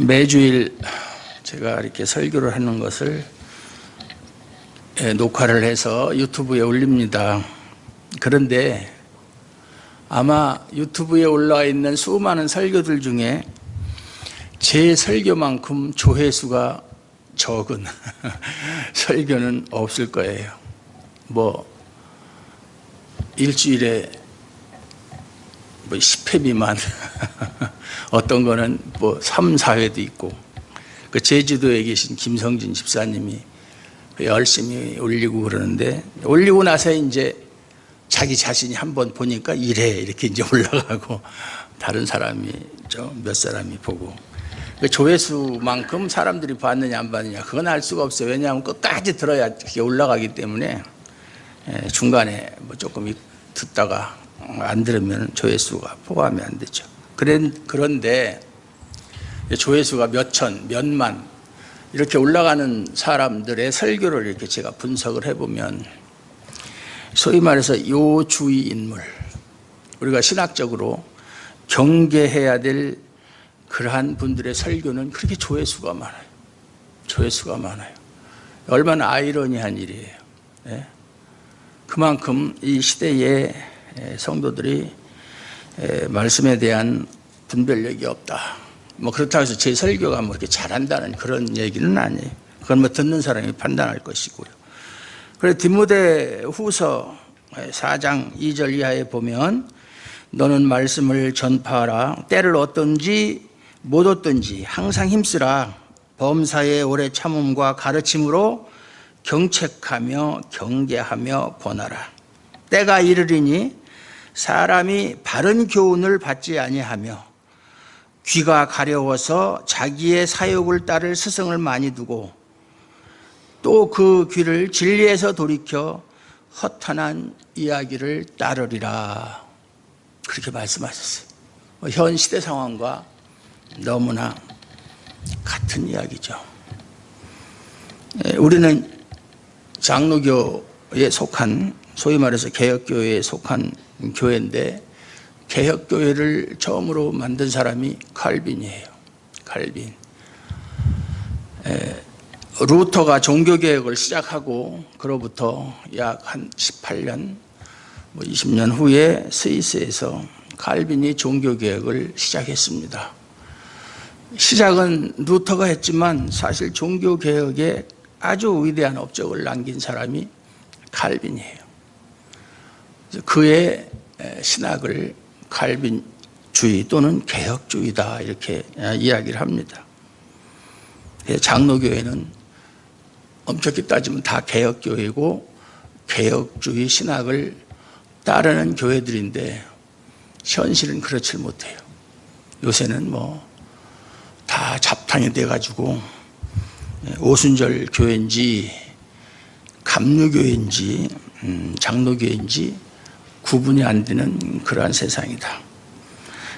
매주일 제가 이렇게 설교를 하는 것을 녹화를 해서 유튜브에 올립니다. 그런데 아마 유튜브에 올라와 있는 수많은 설교들 중에 제 설교만큼 조회수가 적은 설교는 없을 거예요. 뭐 일주일에 10회 미만 어떤 거는 3, 4회도 있고, 그 제주도에 계신 김성진 집사님이 열심히 올리고 그러는데, 올리고 나서 이제 자기 자신이 한번 보니까 이렇게 이제 올라가고, 다른 사람이 몇 사람이 보고, 그 조회수만큼 사람들이 봤느냐 안 봤느냐 그건 알 수가 없어요. 왜냐하면 끝까지 들어야 이렇게 올라가기 때문에 중간에 조금 듣다가 안 들으면 조회수가 포함이 안 되죠. 그런데 조회수가 몇천, 몇만 이렇게 올라가는 사람들의 설교를 이렇게 제가 분석을 해보면, 소위 말해서 요주의 인물, 우리가 신학적으로 경계해야 될 그러한 분들의 설교는 그렇게 조회수가 많아요. 조회수가 많아요. 얼마나 아이러니한 일이에요. 네? 그만큼 이 시대의 성도들이 말씀에 대한 분별력이 없다. 그렇다고 해서 제 설교가 이렇게 잘한다는 그런 얘기는 아니에요. 그건 듣는 사람이 판단할 것이고요. 그래서 디모데 후서 4장 2절 이하에 보면, 너는 말씀을 전파하라. 때를 얻든지 못 얻든지 항상 힘쓰라. 범사의 오래 참음과 가르침으로 경책하며 경계하며 권하라. 때가 이르리니 사람이 바른 교훈을 받지 아니하며 귀가 가려워서 자기의 사욕을 따를 스승을 많이 두고, 또 그 귀를 진리에서 돌이켜 허탄한 이야기를 따르리라. 그렇게 말씀하셨어요. 현 시대 상황과 너무나 같은 이야기죠. 우리는 장로교에 속한, 소위 말해서 개혁교회에 속한 교회인데, 개혁교회를 처음으로 만든 사람이 칼빈이에요. 칼빈. 루터가 종교개혁을 시작하고 그로부터 약 한 18년, 20년 후에 스위스에서 칼빈이 종교개혁을 시작했습니다. 시작은 루터가 했지만 사실 종교개혁에 아주 위대한 업적을 남긴 사람이 칼빈이에요. 그의 신학을 칼빈주의 또는 개혁주의다 이렇게 이야기를 합니다. 장로교회는 엄격히 따지면 다 개혁교회고 개혁주의 신학을 따르는 교회들인데, 현실은 그렇지 못해요. 요새는 다 잡탕이 돼가지고 오순절 교회인지 감리교회인지 장로교회인지 구분이 안 되는 그러한 세상이다.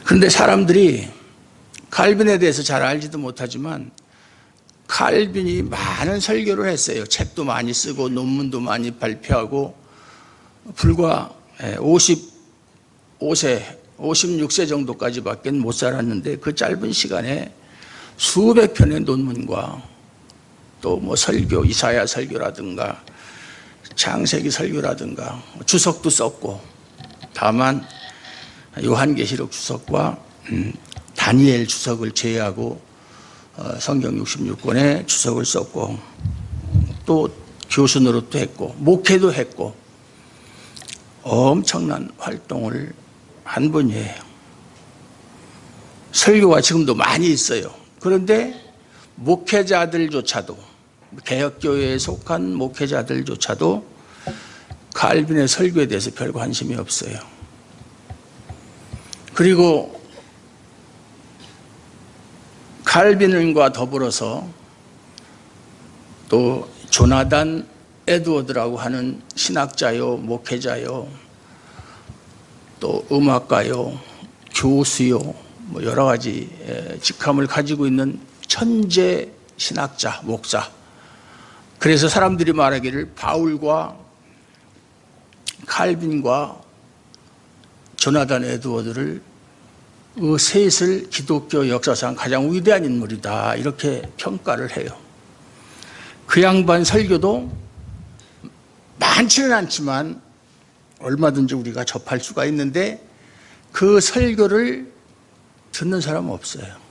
그런데 사람들이 칼빈에 대해서 잘 알지도 못하지만, 칼빈이 많은 설교를 했어요. 책도 많이 쓰고 논문도 많이 발표하고, 불과 55세, 56세 정도까지밖에 못 살았는데 그 짧은 시간에 수백 편의 논문과 또 설교, 이사야 설교라든가 창세기 설교라든가 주석도 썼고, 다만 요한계시록 주석과 다니엘 주석을 제외하고 성경 66권의 주석을 썼고, 또 교수 노릇도 했고 목회도 했고 엄청난 활동을 한 분이에요. 설교가 지금도 많이 있어요. 그런데 목회자들조차도, 개혁교회에 속한 목회자들조차도 칼빈의 설교에 대해서 별 관심이 없어요. 그리고 칼빈과 더불어서 또 조나단 에드워드라고 하는 신학자요, 목회자요, 또 음악가요, 교수요, 여러 가지 직함을 가지고 있는 천재 신학자, 목사. 그래서 사람들이 말하기를 바울과 칼빈과 조나단 에드워드를 셋을 기독교 역사상 가장 위대한 인물이다 이렇게 평가를 해요. 그 양반 설교도 많지는 않지만 얼마든지 우리가 접할 수가 있는데 그 설교를 듣는 사람은 없어요.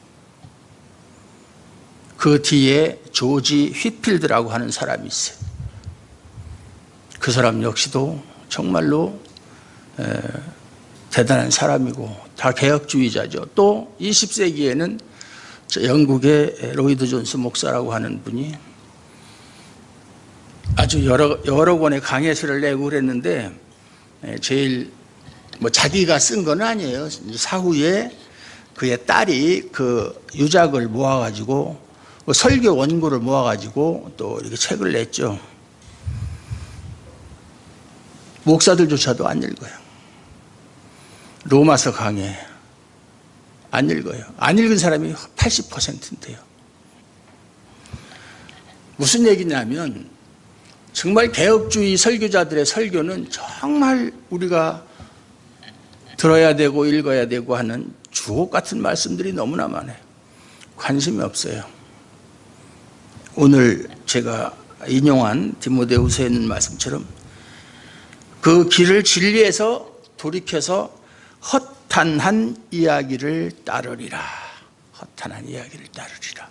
그 뒤에 조지 휘필드라고 하는 사람이 있어요. 그 사람 역시도 정말로 대단한 사람이고 다 개혁주의자죠. 또 20세기에는 영국의 로이드 존스 목사라고 하는 분이 아주 여러 권의 강해서를 내고 그랬는데 제일 자기가 쓴 건 아니에요. 사후에 그의 딸이 그 유작을 모아가지고 설교 원고를 모아가지고 또 이렇게 책을 냈죠. 목사들조차도 안 읽어요. 로마서 강해 안 읽어요. 안 읽은 사람이 80%인데요. 무슨 얘기냐면 정말 개혁주의 설교자들의 설교는 정말 우리가 들어야 되고 읽어야 되고 하는 주옥 같은 말씀들이 너무나 많아요. 관심이 없어요. 오늘 제가 인용한 디모데후서에 있는 말씀처럼 그 길을 진리에서 돌이켜서 허탄한 이야기를 따르리라. 허탄한 이야기를 따르리라.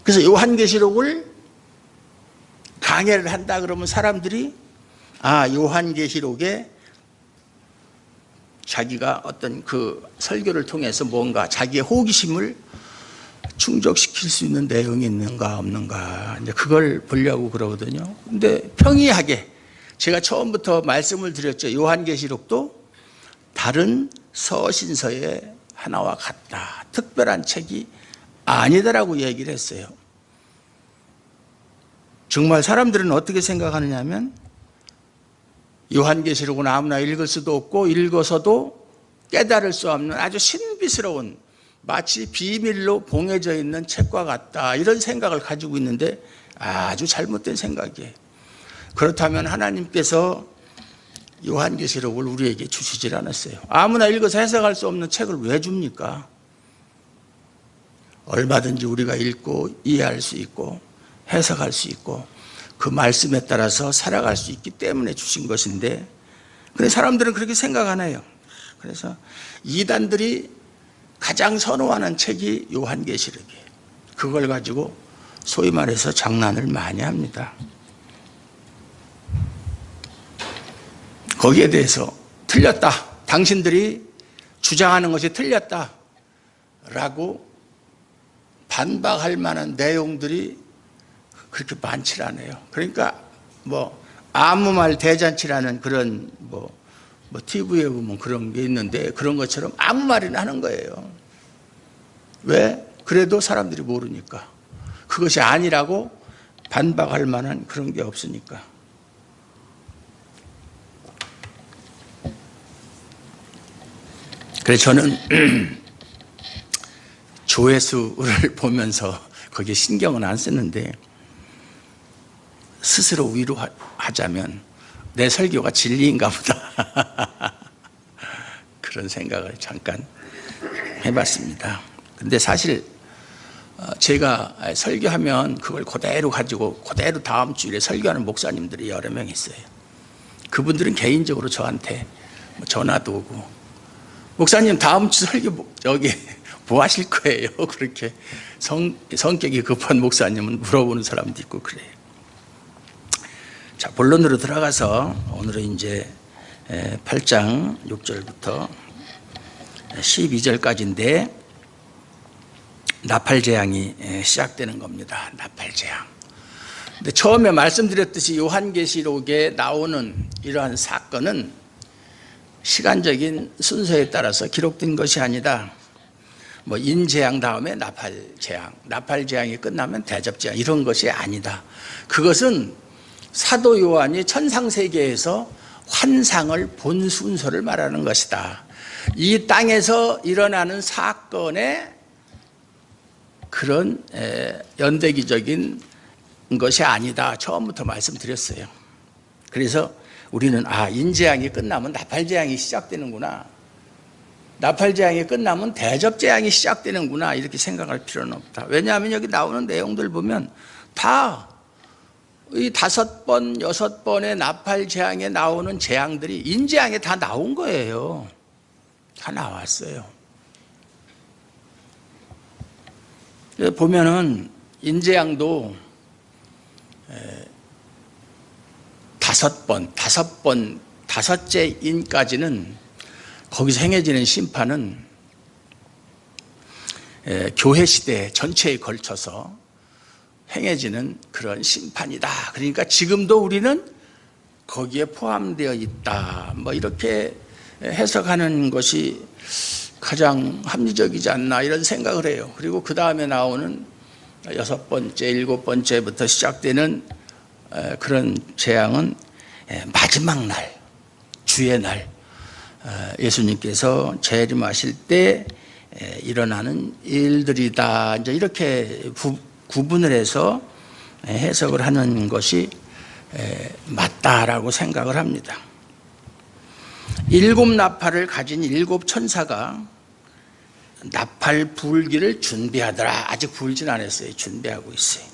그래서 요한계시록을 강해를 한다 그러면 사람들이 요한계시록에 자기가 어떤 그 설교를 통해서 뭔가 자기의 호기심을 충족시킬 수 있는 내용이 있는가 없는가 이제 그걸 보려고 그러거든요. 근데 평이하게 제가 처음부터 말씀을 드렸죠. 요한계시록도 다른 서신서의 하나와 같다. 특별한 책이 아니다라고 얘기를 했어요. 정말 사람들은 어떻게 생각하느냐 하면 요한계시록은 아무나 읽을 수도 없고 읽어서도 깨달을 수 없는 아주 신비스러운 마치 비밀로 봉해져 있는 책과 같다 이런 생각을 가지고 있는데 아주 잘못된 생각이에요. 그렇다면 하나님께서 요한계시록을 우리에게 주시질 않았어요. 아무나 읽어서 해석할 수 없는 책을 왜 줍니까? 얼마든지 우리가 읽고 이해할 수 있고 해석할 수 있고 그 말씀에 따라서 살아갈 수 있기 때문에 주신 것인데 근데 사람들은 그렇게 생각 안 해요. 그래서 이단들이 가장 선호하는 책이 요한계시록이에요. 그걸 가지고 소위 말해서 장난을 많이 합니다. 거기에 대해서 틀렸다. 당신들이 주장하는 것이 틀렸다. 라고 반박할 만한 내용들이 그렇게 많지 않아요. 그러니까 아무 말 대잔치라는 그런 TV에 보면 그런 게 있는데 그런 것처럼 아무 말이나 하는 거예요. 왜? 그래도 사람들이 모르니까. 그것이 아니라고 반박할 만한 그런 게 없으니까. 그래서 저는 조회수를 보면서 거기에 신경은 안 쓰는데 스스로 위로하자면 내 설교가 진리인가 보다 그런 생각을 잠깐 해봤습니다. 근데 사실 제가 설교하면 그걸 그대로 가지고 그대로 다음 주일에 설교하는 목사님들이 여러 명 있어요. 그분들은 개인적으로 저한테 전화도 오고 목사님 다음 주 설교 여기 뭐 하실 거예요? 그렇게 성격이 급한 목사님은 물어보는 사람도 있고 그래요. 자, 본론으로 들어가서 오늘은 이제 8장 6절부터 12절까지인데 나팔재앙이 시작되는 겁니다. 나팔재앙. 근데 처음에 말씀드렸듯이 요한계시록에 나오는 이러한 사건은 시간적인 순서에 따라서 기록된 것이 아니다. 인재앙 다음에 나팔재앙이 끝나면 대접재앙 이런 것이 아니다. 그것은 사도 요한이 천상세계에서 환상을 본 순서를 말하는 것이다. 이 땅에서 일어나는 사건의 그런 연대기적인 것이 아니다. 처음부터 말씀드렸어요. 그래서 우리는 인재앙이 끝나면 나팔재앙이 시작되는구나. 나팔재앙이 끝나면 대접재앙이 시작되는구나 이렇게 생각할 필요는 없다. 왜냐하면 여기 나오는 내용들 보면 다 이 5번, 6번의 나팔재앙에 나오는 재앙들이 인재앙에 다 나온 거예요. 다 나왔어요. 보면은 인재앙도 5번, 5째 인까지는 거기서 행해지는 심판은 교회 시대 전체에 걸쳐서 행해지는 그런 심판이다. 그러니까 지금도 우리는 거기에 포함되어 있다. 뭐 이렇게 해석하는 것이 가장 합리적이지 않나 이런 생각을 해요. 그리고 그 다음에 나오는 6번째, 7번째부터 시작되는 그런 재앙은 마지막 날, 주의 날, 예수님께서 재림하실 때 일어나는 일들이다. 이제 이렇게 구분을 해서 해석을 하는 것이 맞다라고 생각을 합니다. 7 나팔을 가진 7 천사가 나팔 불기를 준비하더라. 아직 불진 않았어요. 준비하고 있어요.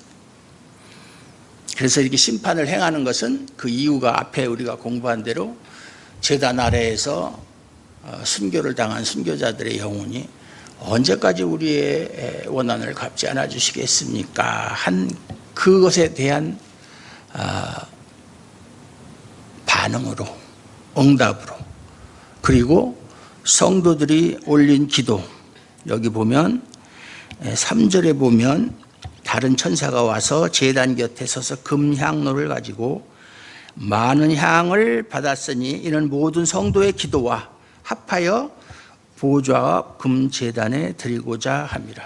그래서 이렇게 심판을 행하는 것은 그 이유가 앞에 우리가 공부한 대로 제단 아래에서 순교를 당한 순교자들의 영혼이 언제까지 우리의 원한을 갚지 않아 주시겠습니까? 한 그것에 대한 반응으로, 응답으로, 그리고 성도들이 올린 기도, 여기 보면 3절에 보면 다른 천사가 와서 제단 곁에 서서 금향로를 가지고 많은 향을 받았으니 이는 모든 성도의 기도와 합하여 보좌와 금제단에 드리고자 함이라.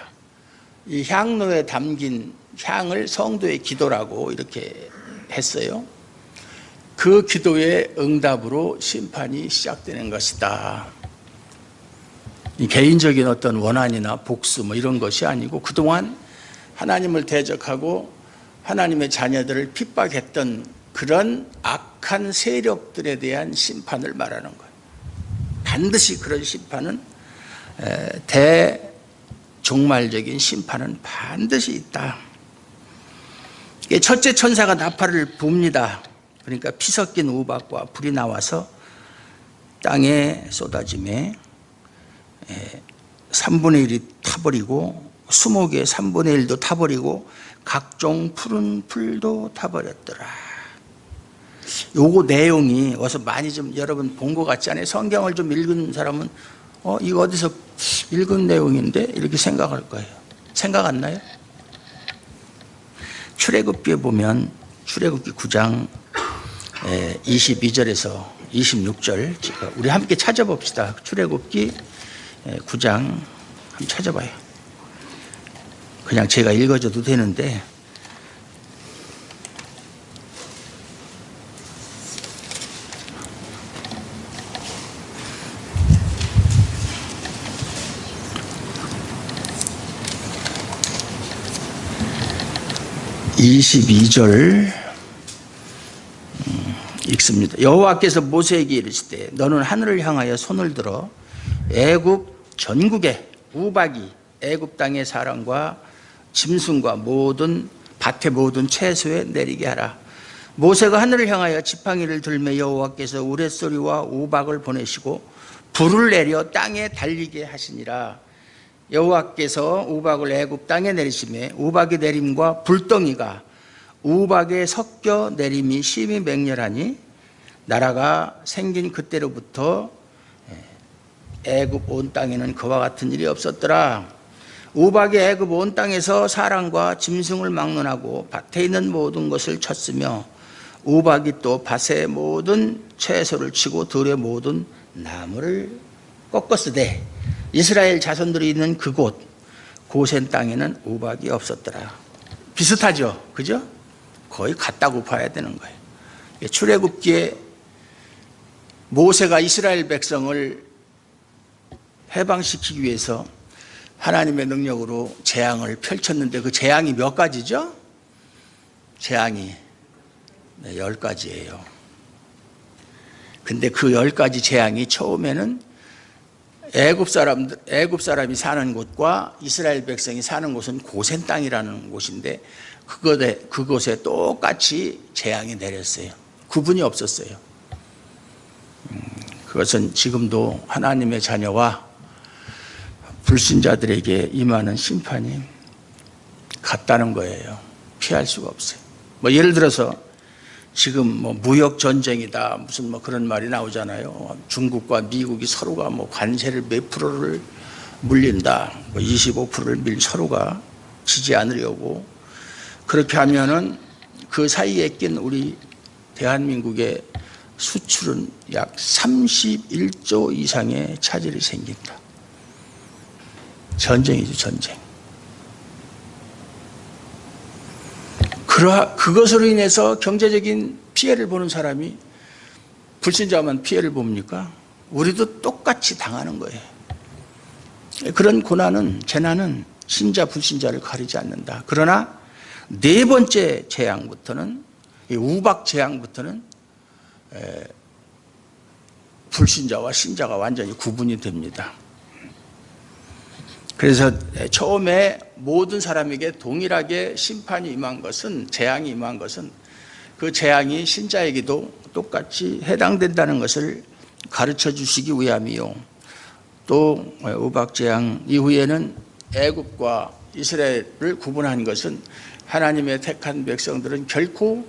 이 향로에 담긴 향을 성도의 기도라고 이렇게 했어요. 그 기도의 응답으로 심판이 시작되는 것이다. 이 개인적인 어떤 원한이나 복수 뭐 이런 것이 아니고 그동안 하나님을 대적하고 하나님의 자녀들을 핍박했던 그런 악한 세력들에 대한 심판을 말하는 거예요. 반드시 그런 심판은 대종말적인 심판은 반드시 있다. 첫째 천사가 나팔을 붑니다. 그러니까 피 섞인 우박과 불이 나와서 땅에 쏟아짐에 3분의 1이 타버리고 수목의 3분의 1도 타버리고 각종 푸른 풀도 타버렸더라. 요거 내용이 어서 많이 좀 여러분 본 것 같지 않아요? 성경을 좀 읽은 사람은 이거 어디서 읽은 내용인데 이렇게 생각할 거예요. 생각 안 나요? 출애굽기에 보면 출애굽기 9장 22절에서 26절 우리 함께 찾아봅시다. 출애굽기 9장 한번 찾아봐요. 그냥 제가 읽어줘도 되는데 (22절) 읽습니다. 여호와께서 모세에게 이르시되 너는 하늘을 향하여 손을 들어 애굽 전국에 우박이 애굽 땅의 사람과 짐승과 모든 밭의 모든 채소에 내리게 하라. 모세가 하늘을 향하여 지팡이를 들매 여호와께서 우레소리와 우박을 보내시고 불을 내려 땅에 달리게 하시니라. 여호와께서 우박을 애굽 땅에 내리심에 우박의 내림과 불덩이가 우박에 섞여 내림이 심히 맹렬하니 나라가 생긴 그때로부터 애굽 온 땅에는 그와 같은 일이 없었더라. 우박이 애굽 온 땅에서 사람과 짐승을 막론하고 밭에 있는 모든 것을 쳤으며 우박이 또 밭의 모든 채소를 치고 들의 모든 나무를 꺾었으되 이스라엘 자손들이 있는 그곳 고센 땅에는 우박이 없었더라. 비슷하죠, 그죠? 거의 같다고 봐야 되는 거예요. 출애굽기에 모세가 이스라엘 백성을 해방시키기 위해서 하나님의 능력으로 재앙을 펼쳤는데 그 재앙이 몇 가지죠? 재앙이 10가지예요. 근데 그 10가지 재앙이 처음에는 애굽 사람이 사는 곳과 이스라엘 백성이 사는 곳은 고센 땅이라는 곳인데 그곳에 똑같이 재앙이 내렸어요. 구분이 없었어요. 그것은 지금도 하나님의 자녀와 불신자들에게 임하는 심판이 같다는 거예요. 피할 수가 없어요. 뭐 예를 들어서 지금 뭐 무역 전쟁이다 무슨 뭐 그런 말이 나오잖아요. 중국과 미국이 서로가 뭐 관세를 몇 프로를 물린다, 뭐 25%를 서로가 지지 않으려고 그렇게 하면은 그 사이에 낀 우리 대한민국의 수출은 약 31조 이상의 차질이 생긴다. 전쟁이죠, 전쟁. 그것으로 인해서 경제적인 피해를 보는 사람이 불신자만 피해를 봅니까? 우리도 똑같이 당하는 거예요. 그런 고난은, 재난은 신자, 불신자를 가리지 않는다. 그러나 네 번째 재앙부터는, 우박 재앙부터는 불신자와 신자가 완전히 구분이 됩니다. 그래서 처음에 모든 사람에게 동일하게 심판이 임한 것은, 재앙이 임한 것은 그 재앙이 신자에게도 똑같이 해당된다는 것을 가르쳐 주시기 위함이요. 또 우박재앙 이후에는 애굽과 이스라엘을 구분한 것은 하나님의 택한 백성들은 결코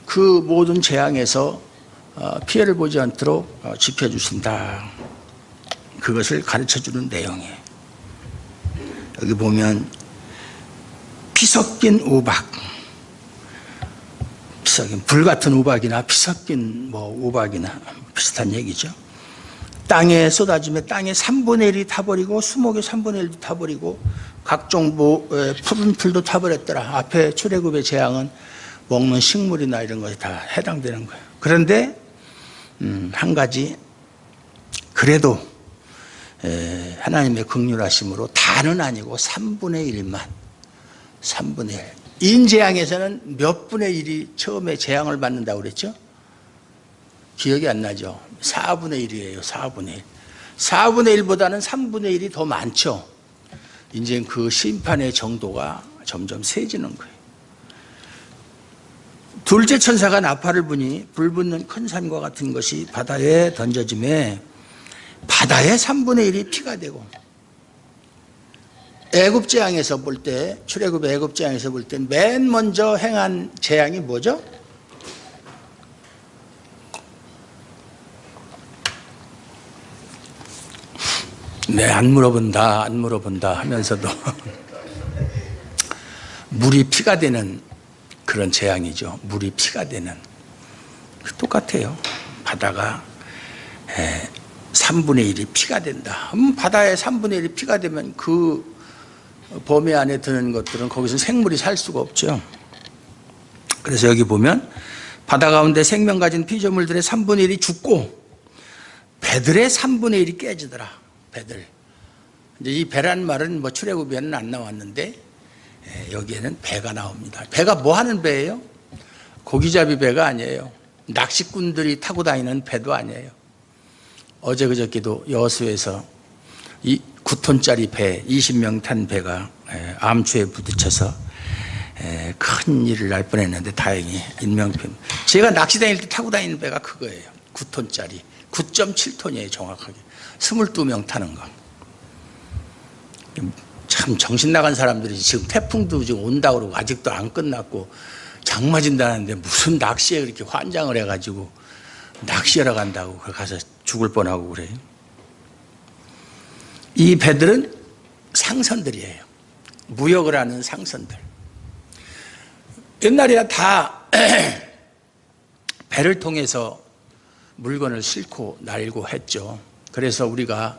그 모든 재앙에서 피해를 보지 않도록 지켜주신다. 그것을 가르쳐 주는 내용이에요. 여기 보면 피 섞인 우박, 불같은 우박이나 피 섞인 우박이나 비슷한 얘기죠. 땅에 쏟아지면 땅의 3분의 1이 타버리고 수목의 3분의 1도 타버리고 각종 푸른 풀도 타버렸더라. 앞에 출애굽의 재앙은 먹는 식물이나 이런 것이 다 해당되는 거예요. 그런데 한 가지, 그래도 하나님의 긍휼하심으로 다는 아니고 3분의 1만, 3분의 1. 인재앙에서는 몇 분의 1이 처음에 재앙을 받는다고 그랬죠? 기억이 안 나죠? 4분의 1이에요. 4분의 1. 4분의 1보다는 3분의 1이 더 많죠. 이제 그 심판의 정도가 점점 세지는 거예요. 둘째 천사가 나팔을 부니 불붙는 큰 산과 같은 것이 바다에 던져짐에 바다의 3분의 1이 피가 되고, 애굽 재앙에서 볼 때, 출애굽의 애굽 재앙에서 볼 때 맨 먼저 행한 재앙이 뭐죠? 네, 안 물어본다 하면서도 물이 피가 되는 그런 재앙이죠. 물이 피가 되는. 똑같아요. 바다가 3분의 1이 피가 된다. 바다에 3분의 1이 피가 되면 그 범위 안에 드는 것들은 거기서 생물이 살 수가 없죠. 그래서 여기 보면 바다 가운데 생명 가진 피조물들의 3분의 1이 죽고 배들의 3분의 1이 깨지더라. 배들. 이제 이 배란 말은 뭐 출애굽에는 안 나왔는데 여기에는 배가 나옵니다. 배가 뭐 하는 배예요? 고기잡이 배가 아니에요. 낚시꾼들이 타고 다니는 배도 아니에요. 어제 그저께도 여수에서 이 9톤짜리 배, 20명 탄 배가 암초에 부딪혀서 큰 일을 날 뻔했는데 다행히 인명피해. 제가 낚시 다닐 때 타고 다니는 배가 그거예요. 9톤짜리. 9.7톤이에요 정확하게. 22명 타는 거. 참 정신 나간 사람들이 지금 태풍도 지금 온다고 그러고 아직도 안 끝났고 장 맞은다는데 무슨 낚시에 그렇게 환장을 해가지고 낚시하러 간다고 가서 죽을 뻔하고 그래요. 이 배들은 상선들이에요. 무역을 하는 상선들. 옛날에야 다 배를 통해서 물건을 싣고 날고 했죠. 그래서 우리가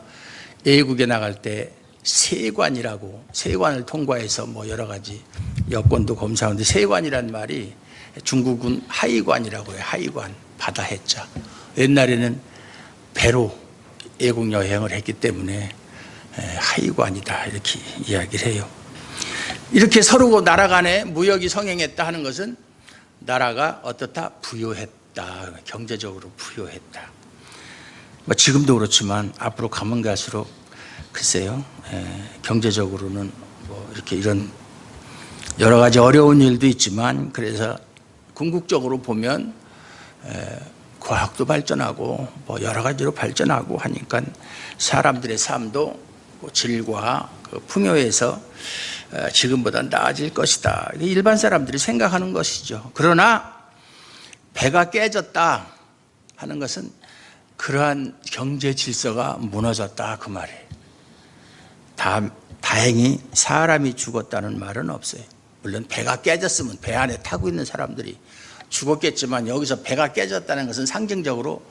애국에 나갈 때 세관이라고, 세관을 통과해서 뭐 여러 가지 여권도 검사하는데 세관이란 말이 중국은 하이관이라고 해요. 하이관, 바다 해자. 옛날에는 배로 애국 여행을 했기 때문에 하이관이다 이렇게 이야기를 해요. 이렇게 서로 나라 간에 무역이 성행했다 하는 것은 나라가 어떻다? 부유했다. 경제적으로 부유했다. 뭐 지금도 그렇지만 앞으로 가면 갈수록 글쎄요, 경제적으로는 뭐 이렇게 이런 여러 가지 어려운 일도 있지만, 그래서 궁극적으로 보면 과학도 발전하고 뭐 여러 가지로 발전하고 하니까 사람들의 삶도 질과 그 풍요에서 지금보다 나아질 것이다, 일반 사람들이 생각하는 것이죠. 그러나 배가 깨졌다 하는 것은 그러한 경제 질서가 무너졌다 그 말이에요. 다행히 사람이 죽었다는 말은 없어요. 물론 배가 깨졌으면 배 안에 타고 있는 사람들이 죽었겠지만, 여기서 배가 깨졌다는 것은 상징적으로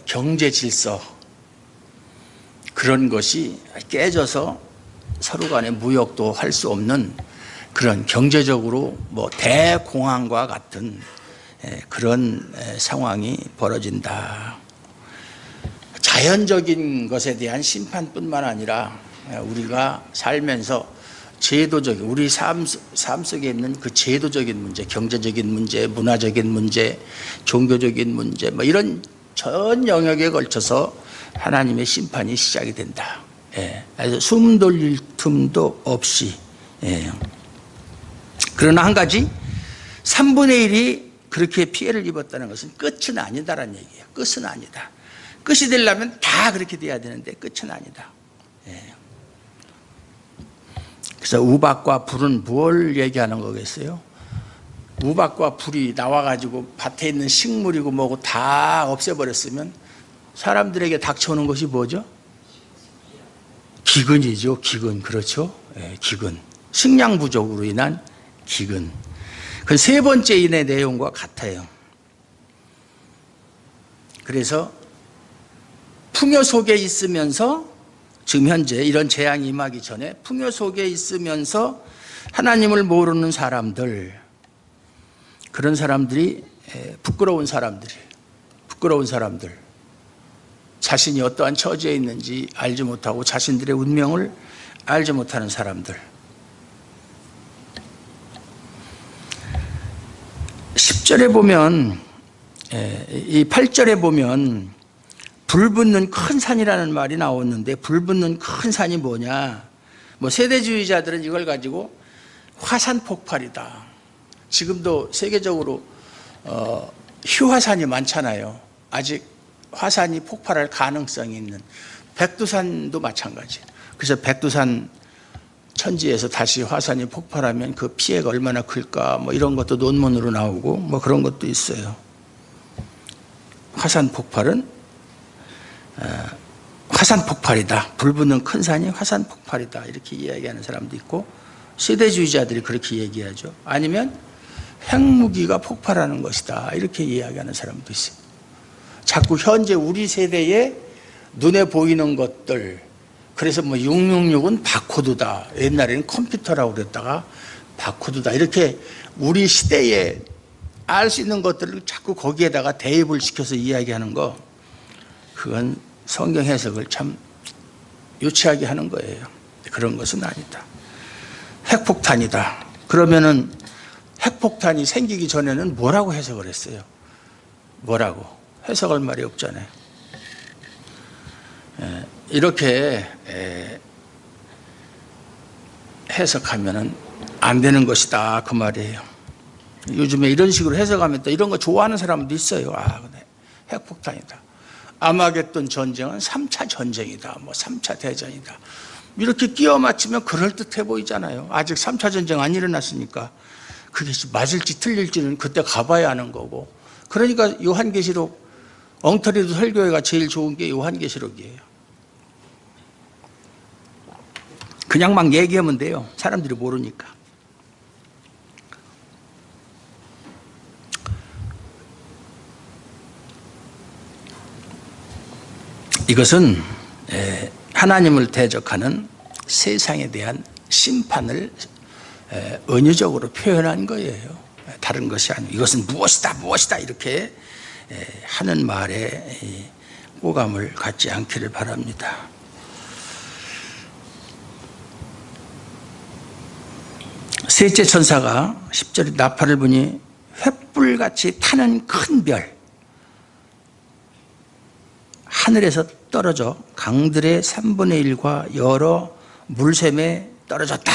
경제 질서, 그런 것이 깨져서 서로 간에 무역도 할 수 없는 그런 경제적으로 뭐 대공황과 같은 그런 상황이 벌어진다. 자연적인 것에 대한 심판뿐만 아니라 우리가 살면서 제도적인, 우리 삶 속에 있는 그 제도적인 문제, 경제적인 문제, 문화적인 문제, 종교적인 문제, 뭐 이런 전 영역에 걸쳐서 하나님의 심판이 시작이 된다. 그래서 숨 돌릴 틈도 없이. 그러나 한 가지, 3분의 1이 그렇게 피해를 입었다는 것은 끝은 아니다라는 얘기예요. 끝은 아니다. 끝이 되려면 다 그렇게 돼야 되는데 끝은 아니다. 그래서 우박과 불은 뭘 얘기하는 거겠어요? 우박과 불이 나와가지고 밭에 있는 식물이고 뭐고 다 없애버렸으면 사람들에게 닥쳐오는 것이 뭐죠? 기근이죠. 기근. 그렇죠? 기근. 식량 부족으로 인한 기근. 그 세 번째 인의 내용과 같아요. 그래서 풍요 속에 있으면서, 지금 현재 이런 재앙이 임하기 전에 풍요 속에 있으면서 하나님을 모르는 사람들, 그런 사람들이 부끄러운 사람들, 자신이 어떠한 처지에 있는지 알지 못하고 자신들의 운명을 알지 못하는 사람들. 10절에 보면, 이 8절에 보면 불 붙는 큰 산이라는 말이 나왔는데, 불 붙는 큰 산이 뭐냐? 뭐 세대주의자들은 이걸 가지고 화산 폭발이다. 지금도 세계적으로 휴화산이 많잖아요. 아직 화산이 폭발할 가능성이 있는, 백두산도 마찬가지예요. 그래서 백두산 천지에서 다시 화산이 폭발하면 그 피해가 얼마나 클까, 뭐 이런 것도 논문으로 나오고 뭐 그런 것도 있어요. 화산 폭발은 화산 폭발이다. 불 붙는 큰 산이 화산 폭발이다. 이렇게 이야기하는 사람도 있고, 세대주의자들이 그렇게 얘기하죠. 아니면 핵무기가 폭발하는 것이다. 이렇게 이야기하는 사람도 있어요. 자꾸 현재 우리 세대에 눈에 보이는 것들, 그래서 뭐 666은 바코드다. 옛날에는 컴퓨터라고 그랬다가 바코드다. 이렇게 우리 시대에 알 수 있는 것들을 자꾸 거기에다가 대입을 시켜서 이야기하는 거, 그건 성경 해석을 참 유치하게 하는 거예요. 그런 것은 아니다. 핵폭탄이다. 그러면은 핵폭탄이 생기기 전에는 뭐라고 해석을 했어요? 뭐라고? 해석할 말이 없잖아요. 이렇게 해석하면은 안 되는 것이다 그 말이에요. 요즘에 이런 식으로 해석하면 또 이런 거 좋아하는 사람도 있어요. 아, 그래. 핵폭탄이다. 아마겟돈 전쟁은 3차 전쟁이다. 뭐 3차 대전이다. 이렇게 끼워 맞추면 그럴듯해 보이잖아요. 아직 3차 전쟁 안 일어났으니까 그게 맞을지 틀릴지는 그때 가봐야 하는 거고. 그러니까 요한계시록, 엉터리도 설교회가 제일 좋은 게 요한계시록이에요. 그냥 막 얘기하면 돼요. 사람들이 모르니까. 이것은 하나님을 대적하는 세상에 대한 심판을 은유적으로 표현한 거예요. 다른 것이 아니고, 이것은 무엇이다 이렇게 하는 말에 호감을 갖지 않기를 바랍니다. 셋째 천사가 10절에 나팔을 부니 횃불같이 타는 큰 별, 하늘에서 떨어져 강들의 3분의 1과 여러 물샘에 떨어졌다.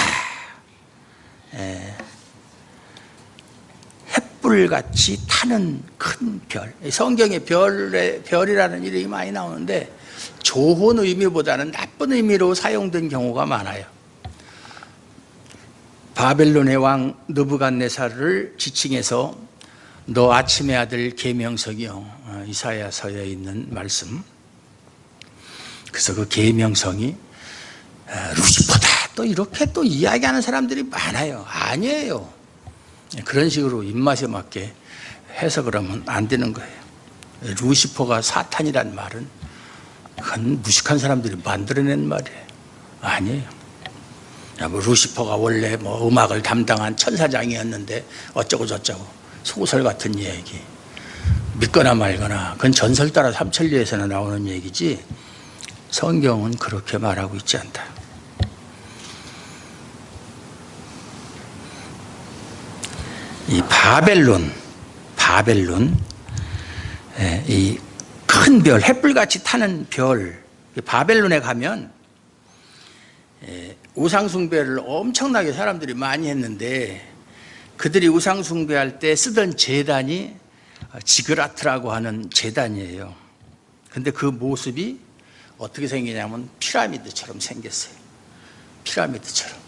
햇불같이 타는 큰 별. 성경에 별이라는 이름이 많이 나오는데 좋은 의미보다는 나쁜 의미로 사용된 경우가 많아요. 바벨론의 왕 느부갓네살을 지칭해서 너 아침의 아들 계명성이요, 이사야서에 있는 말씀. 그래서 그 계명성이 루시퍼다 또 이렇게 또 이야기하는 사람들이 많아요. 아니에요. 그런 식으로 입맛에 맞게 해석을 하면 안 되는 거예요. 루시퍼가 사탄이란 말은 그건 무식한 사람들이 만들어낸 말이에요. 아니에요. 뭐 루시퍼가 원래 뭐 음악을 담당한 천사장이었는데 어쩌고 저쩌고 소설 같은 얘기, 믿거나 말거나 그건 전설 따라 삼천리에서나 나오는 얘기지 성경은 그렇게 말하고 있지 않다. 이 바벨론 이 큰 별, 햇불같이 타는 별, 바벨론에 가면 우상숭배를 엄청나게 사람들이 많이 했는데 그들이 우상숭배할 때 쓰던 제단이 지그라트라고 하는 제단이에요. 근데 그 모습이 어떻게 생기냐면 피라미드처럼 생겼어요. 피라미드처럼.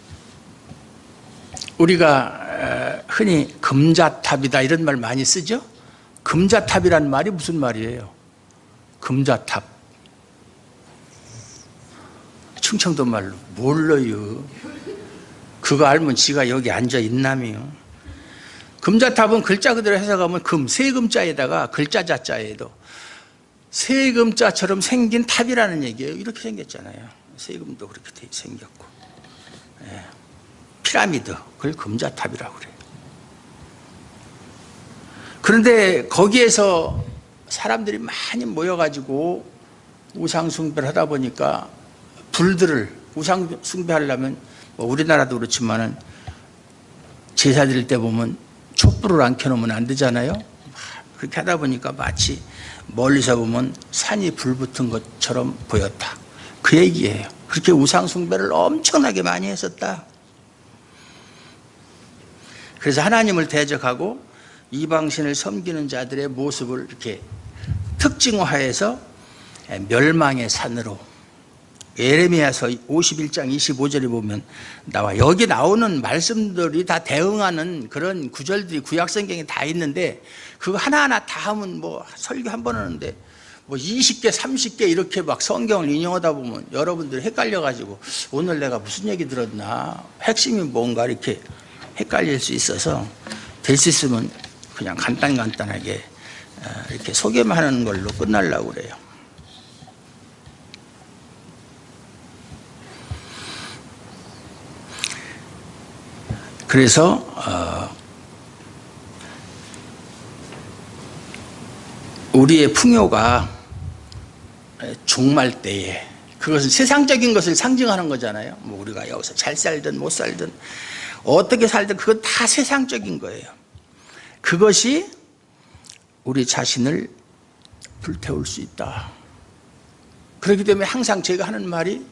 우리가 흔히 금자탑이다 이런 말 많이 쓰죠? 금자탑이란 말이 무슨 말이에요? 금자탑. 충청도 말로 몰라요. 그거 알면 지가 여기 앉아 있나며. 금자탑은 글자 그대로 해석하면 금, 세금자에다가 글자 자자에도 세금자처럼 생긴 탑이라는 얘기예요. 이렇게 생겼잖아요. 세금도 그렇게 생겼고. 피라미드, 그걸 금자탑이라고 그래요. 그런데 거기에서 사람들이 많이 모여가지고 우상숭배를 하다 보니까 불들을 우상숭배하려면 뭐 우리나라도 그렇지만은 제사 드릴 때 보면 촛불을 안 켜놓으면 안 되잖아요. 그렇게 하다 보니까 마치 멀리서 보면 산이 불 붙은 것처럼 보였다. 그 얘기예요. 그렇게 우상숭배를 엄청나게 많이 했었다. 그래서 하나님을 대적하고 이방신을 섬기는 자들의 모습을 이렇게 특징화해서 멸망의 산으로, 예레미야서 51장 25절에 보면 나와. 여기 나오는 말씀들이 다 대응하는 그런 구절들이 구약성경에 다 있는데 그거 하나하나 다 하면 뭐 설교 한 번 하는데 뭐 20개 30개 이렇게 막 성경을 인용하다 보면 여러분들이 헷갈려가지고 오늘 내가 무슨 얘기 들었나, 핵심이 뭔가 이렇게 헷갈릴 수 있어서 될 수 있으면 그냥 간단하게 이렇게 소개만 하는 걸로 끝내려고 그래요. 그래서 우리의 풍요가 종말 때에, 그것은 세상적인 것을 상징하는 거잖아요. 뭐 우리가 여기서 잘 살든 못 살든 어떻게 살든 그건 다 세상적인 거예요. 그것이 우리 자신을 불태울 수 있다. 그렇기 때문에 항상 제가 하는 말이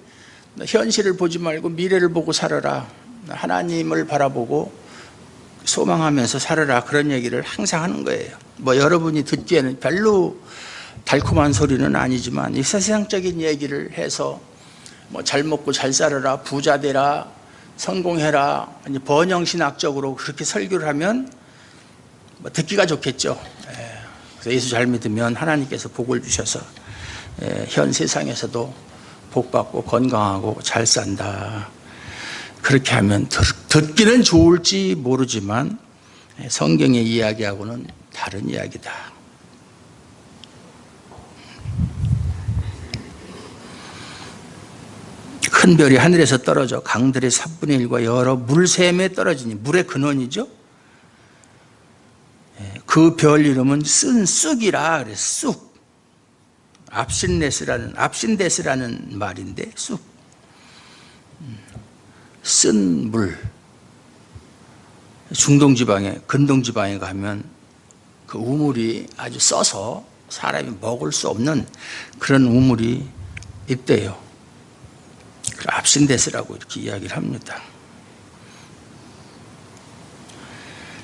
현실을 보지 말고 미래를 보고 살아라. 하나님을 바라보고 소망하면서 살아라. 그런 얘기를 항상 하는 거예요. 뭐 여러분이 듣기에는 별로 달콤한 소리는 아니지만 이 세상적인 얘기를 해서 뭐 잘 먹고 잘 살아라, 부자 되라, 성공해라, 번영신학적으로 그렇게 설교를 하면 뭐 듣기가 좋겠죠. 그래서 예수 잘 믿으면 하나님께서 복을 주셔서 현 세상에서도 복 받고 건강하고 잘 산다. 그렇게 하면 듣기는 좋을지 모르지만 성경의 이야기하고는 다른 이야기다. 큰 별이 하늘에서 떨어져 강들의 3분의 1과 여러 물샘에 떨어지니, 물의 근원이죠. 그 별 이름은 쑥이라 그래. 쑥. 압신데스라는 말인데 쑥. 쓴 물. 중동지방에, 근동지방에 가면 그 우물이 아주 써서 사람이 먹을 수 없는 그런 우물이 있대요. 압신데스라고 이렇게 이야기를 합니다.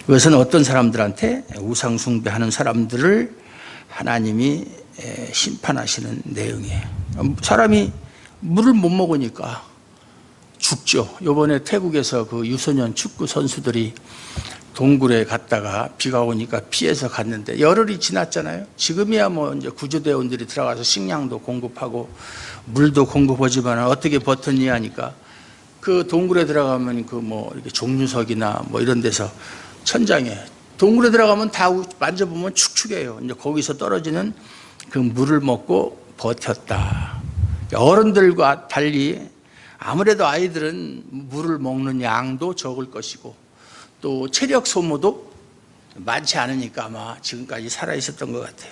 이것은 어떤 사람들한테 우상 숭배하는 사람들을 하나님이 심판하시는 내용이에요. 사람이 물을 못 먹으니까 죽죠. 이번에 태국에서 그 유소년 축구 선수들이 동굴에 갔다가 비가 오니까 피해서 갔는데 열흘이 지났잖아요. 지금이야 뭐 이제 구조대원들이 들어가서 식량도 공급하고 물도 공급하지만 어떻게 버텼니 하니까 그 동굴에 들어가면 그 뭐 이렇게 종류석이나 뭐 이런 데서 천장에 동굴에 들어가면 다 만져보면 축축해요. 이제 거기서 떨어지는 그 물을 먹고 버텼다. 어른들과 달리 아무래도 아이들은 물을 먹는 양도 적을 것이고 또 체력 소모도 많지 않으니까 아마 지금까지 살아 있었던 것 같아요.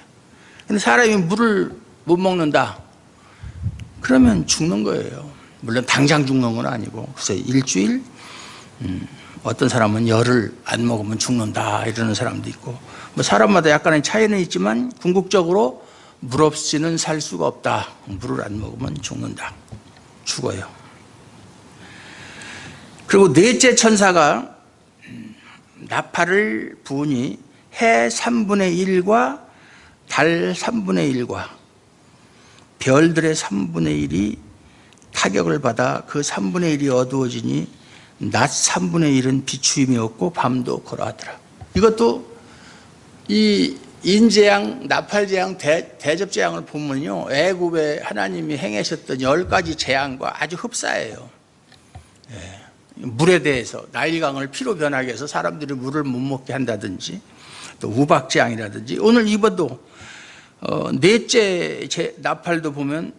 근데 사람이 물을 못 먹는다. 그러면 죽는 거예요. 물론 당장 죽는 건 아니고 글쎄 일주일, 어떤 사람은 열흘 안 먹으면 죽는다 이러는 사람도 있고 뭐 사람마다 약간의 차이는 있지만 궁극적으로 물 없이는 살 수가 없다. 물을 안 먹으면 죽는다. 죽어요. 그리고 넷째 천사가 나팔을 부으니 해 3분의 1과 달 3분의 1과 별들의 3분의 1이 타격을 받아 그 3분의 1이 어두워지니 낮 3분의 1은 비추임이 없고 밤도 그러하더라. 이것도 이 인재앙, 나팔재앙, 대접재앙을 보면요 애굽에 하나님이 행하셨던 10가지 재앙과 아주 흡사해요. 물에 대해서 나일강을 피로 변하게 해서 사람들이 물을 못 먹게 한다든지 또 우박재앙이라든지 오늘 이번도 넷째 나팔도 보면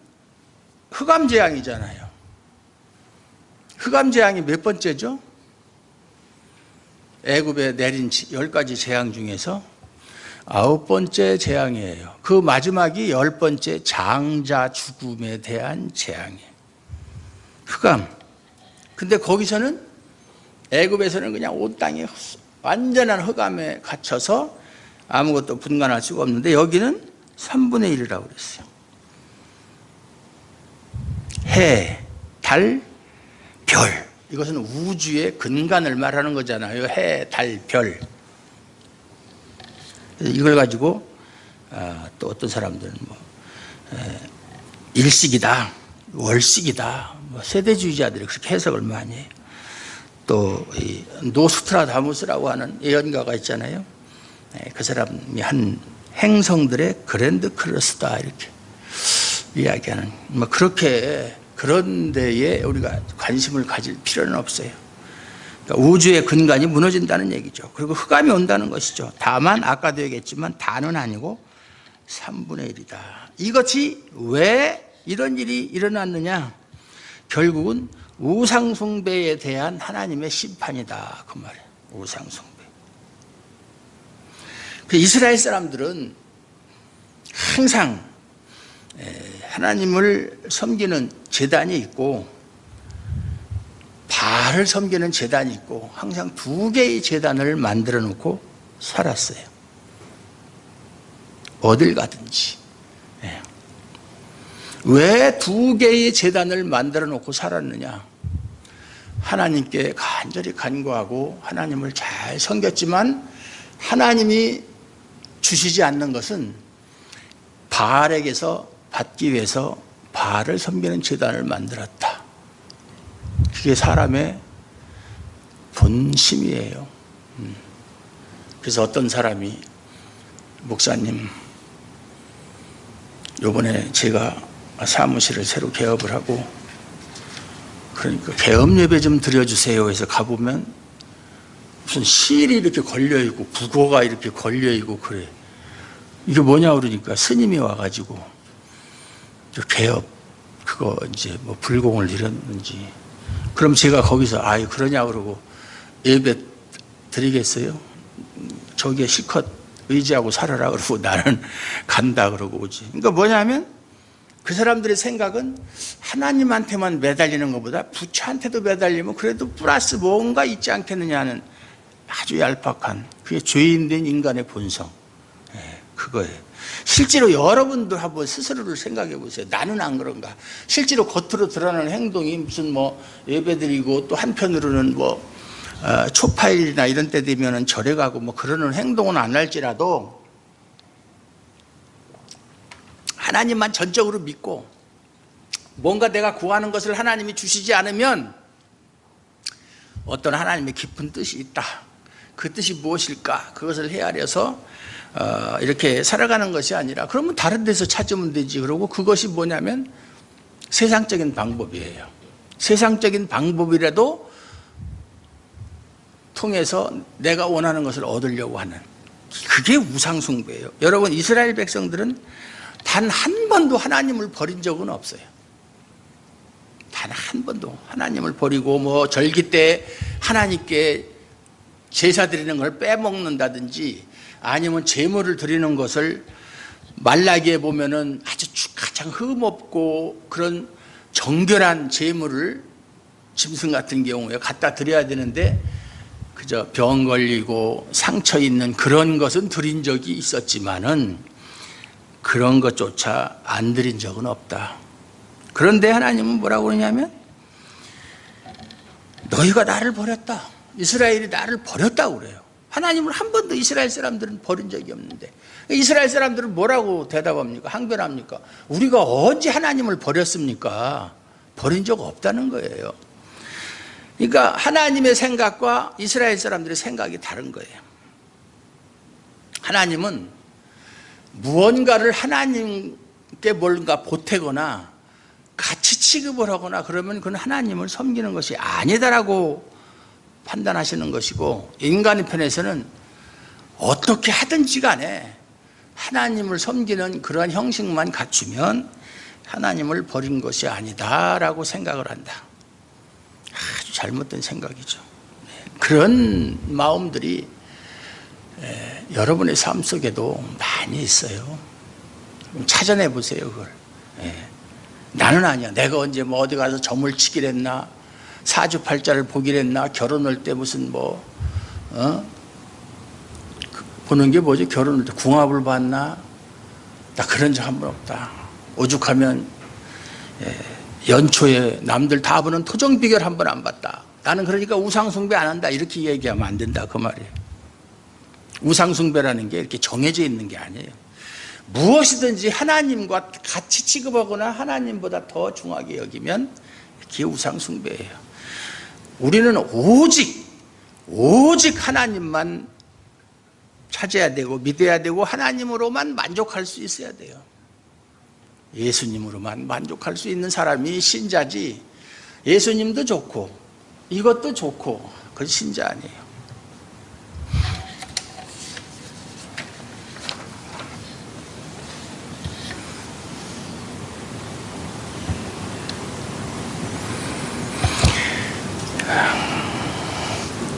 흑암재앙이잖아요. 흑암재앙이 몇 번째죠? 애굽에 내린 10가지 재앙 중에서 9번째 재앙이에요. 그 마지막이 10번째 장자 죽음에 대한 재앙이에요. 흑암. 근데 거기서는 애굽에서는 그냥 온 땅이 완전한 흑암에 갇혀서 아무것도 분간할 수가 없는데 여기는 3분의 1이라고 그랬어요. 해, 달, 별. 이것은 우주의 근간을 말하는 거잖아요. 해, 달, 별. 이걸 가지고 또 어떤 사람들은 뭐 일식이다, 월식이다, 뭐 세대주의자들이 그렇게 해석을 많이 해요. 또 이 노스트라다무스라고 하는 예언가가 있잖아요. 그 사람이 한 행성들의 그랜드 크러스다 이렇게 이야기하는 뭐 그렇게 그런 데에 우리가 관심을 가질 필요는 없어요. 그러니까 우주의 근간이 무너진다는 얘기죠. 그리고 흑암이 온다는 것이죠. 다만 아까도 얘기했지만 다는 아니고 3분의 1이다. 이것이 왜 이런 일이 일어났느냐? 결국은 우상숭배에 대한 하나님의 심판이다. 그 말이에요. 우상숭배. 그 이스라엘 사람들은 항상 하나님을 섬기는 제단이 있고 바알을 섬기는 제단이 있고 항상 2개의 제단을 만들어 놓고 살았어요. 어딜 가든지. 왜 2개의 제단을 만들어 놓고 살았느냐? 하나님께 간절히 간구하고 하나님을 잘 섬겼지만 하나님이 주시지 않는 것은 바알에게서 받기 위해서 바알을 섬기는 제단을 만들었다. 그게 사람의 본심이에요. 그래서 어떤 사람이 목사님, 요번에 제가 사무실을 새로 개업을 하고 그러니까 개업 예배 좀 드려주세요 해서 가보면 무슨 실이 이렇게 걸려있고 국어가 이렇게 걸려있고 그래. 이게 뭐냐 그러니까 스님이 와가지고 개업 그거 이제 뭐 불공을 드렸는지 그럼 제가 거기서 아이 그러냐 그러고 예배 드리겠어요? 저기에 실컷 의지하고 살아라 그러고 나는 간다 그러고 오지. 그러니까 뭐냐면 그 사람들의 생각은 하나님한테만 매달리는 것보다 부처한테도 매달리면 그래도 플러스 뭔가 있지 않겠느냐 하는 아주 얄팍한 그게 죄인된 인간의 본성. 그거예요. 실제로 여러분도 한번 스스로를 생각해 보세요. 나는 안 그런가? 실제로 겉으로 드러나는 행동이 무슨 뭐 예배드리고 또 한편으로는 뭐 초파일이나 이런 때 되면은 절에 가고 뭐 그러는 행동은 안 할지라도 하나님만 전적으로 믿고 뭔가 내가 구하는 것을 하나님이 주시지 않으면 어떤 하나님의 깊은 뜻이 있다. 그 뜻이 무엇일까? 그것을 헤아려서 이렇게 살아가는 것이 아니라 그러면 다른 데서 찾으면 되지. 그러고 그것이 뭐냐면 세상적인 방법이에요. 세상적인 방법이라도 통해서 내가 원하는 것을 얻으려고 하는, 그게 우상숭배예요. 여러분, 이스라엘 백성들은 단 한 번도 하나님을 버린 적은 없어요. 단 한 번도 하나님을 버리고 뭐 절기 때 하나님께 제사 드리는 걸 빼먹는다든지 아니면 제물을 드리는 것을 말라기에 보면은 아주 가장 흠없고 그런 정결한 제물을 짐승 같은 경우에 갖다 드려야 되는데 그저 병 걸리고 상처 있는 그런 것은 드린 적이 있었지만은 그런 것조차 안 드린 적은 없다. 그런데 하나님은 뭐라고 그러냐면 너희가 나를 버렸다. 이스라엘이 나를 버렸다고 그래요. 하나님을 한 번도 이스라엘 사람들은 버린 적이 없는데 이스라엘 사람들은 뭐라고 대답합니까? 항변합니까? 우리가 언제 하나님을 버렸습니까? 버린 적 없다는 거예요. 그러니까 하나님의 생각과 이스라엘 사람들의 생각이 다른 거예요. 하나님은 무언가를 하나님께 뭔가 보태거나 같이 취급을 하거나 그러면 그건 하나님을 섬기는 것이 아니다라고 판단하시는 것이고, 인간의 편에서는 어떻게 하든지 간에 하나님을 섬기는 그러한 형식만 갖추면 하나님을 버린 것이 아니다라고 생각을 한다. 아주 잘못된 생각이죠. 그런 마음들이 여러분의 삶 속에도 많이 있어요. 찾아내 보세요, 그걸. 나는 아니야. 내가 언제 뭐 어디 가서 점을 치기를 했나, 사주팔자를 보기를 했나, 결혼할 때 무슨 보는 게 뭐지? 결혼할 때 궁합을 봤나? 나 그런 적 한 번 없다. 오죽하면 연초에 남들 다 보는 토정비결 한 번 안 봤다. 나는 그러니까 우상숭배 안 한다. 이렇게 얘기하면 안 된다. 그 말이에요. 우상숭배라는 게 이렇게 정해져 있는 게 아니에요. 무엇이든지 하나님과 같이 취급하거나 하나님보다 더 중하게 여기면 그게 우상숭배예요. 우리는 오직 하나님만 찾아야 되고 믿어야 되고 하나님으로만 만족할 수 있어야 돼요. 예수님으로만 만족할 수 있는 사람이 신자지, 예수님도 좋고 이것도 좋고 그건 신자 아니에요.